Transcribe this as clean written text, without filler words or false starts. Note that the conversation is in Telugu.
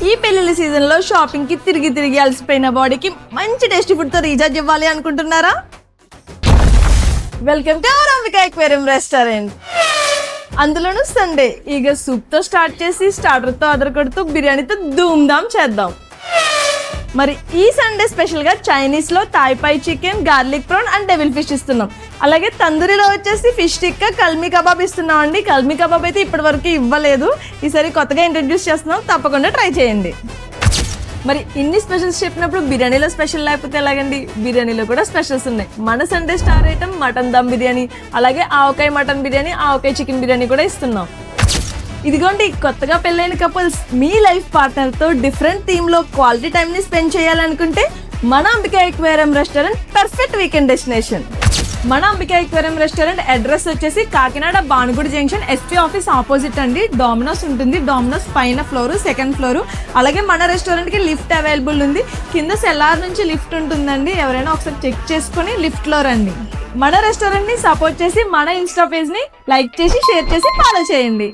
ఈ పెళ్లిళ్ళ సీజన్ లో షాపింగ్ కి తిరిగి అలసిపోయిన బాడీకి మంచి టేస్టీ ఫుడ్ తో రీఛార్జ్ ఇవ్వాలి అనుకుంటున్నారా? Welcome to our Ambika aquarium restaurant. అందులోనూ సండే ఇక సూప్ తో స్టార్ట్ చేసి స్టార్టర్ తో అదర్ కొడుతూ బిర్యానీతో ధూమ్ ధామ్ చేద్దాం. మరి ఈ సండే స్పెషల్ గా చైనీస్ లో థాయ్ పై chicken, garlic prawn and devil fish ఇస్తున్నాం. అలాగే తందూరిలో వచ్చేసి ఫిష్ టిక్కా, కల్మీ కబాబ్ ఇస్తున్నాం అండి. కల్మీ కబాబ్ అయితే ఇప్పటి వరకు ఇవ్వలేదు, ఈసారి కొత్తగా ఇంట్రడ్యూస్ చేస్తున్నాం, తప్పకుండా ట్రై చేయండి. మరి ఇన్ని స్పెషల్స్ చెప్పినప్పుడు బిర్యానీలో స్పెషల్ లేకపోతే ఎలాగండి? బిర్యానీలో కూడా స్పెషల్స్ ఉన్నాయి. మన Sunday star item mutton dum biryani, అలాగే ఆవకాయ మటన్ బిర్యానీ, ఆవకాయ చికెన్ బిర్యానీ కూడా ఇస్తున్నాం. ఇదిగోండి, కొత్తగా పెళ్ళైన కపుల్స్ మీ లైఫ్ పార్ట్నర్తో డిఫరెంట్ థీమ్లో క్వాలిటీ టైంని స్పెండ్ చేయాలనుకుంటే మన Ambika aquarium restaurant perfect weekend destination. మన అంబికా ఎక్వేరియం రెస్టారెంట్ అడ్రస్ వచ్చేసి Kakinada Bhanugudi junction SP office opposite అండి. డామినోస్ ఉంటుంది, డామినోస్ పైన ఫ్లోరు, సెకండ్ ఫ్లోరు. అలాగే మన రెస్టారెంట్కి లిఫ్ట్ అవైలబుల్ ఉంది. కింద సెల్లార్ నుంచి లిఫ్ట్ ఉంటుందండి, ఎవరైనా ఒకసారి చెక్ చేసుకుని లిఫ్ట్లో రండి. మన రెస్టారెంట్ని సపోర్ట్ చేసి మన ఇన్స్టా పేజ్ని లైక్ చేసి, షేర్ చేసి, ఫాలో చేయండి.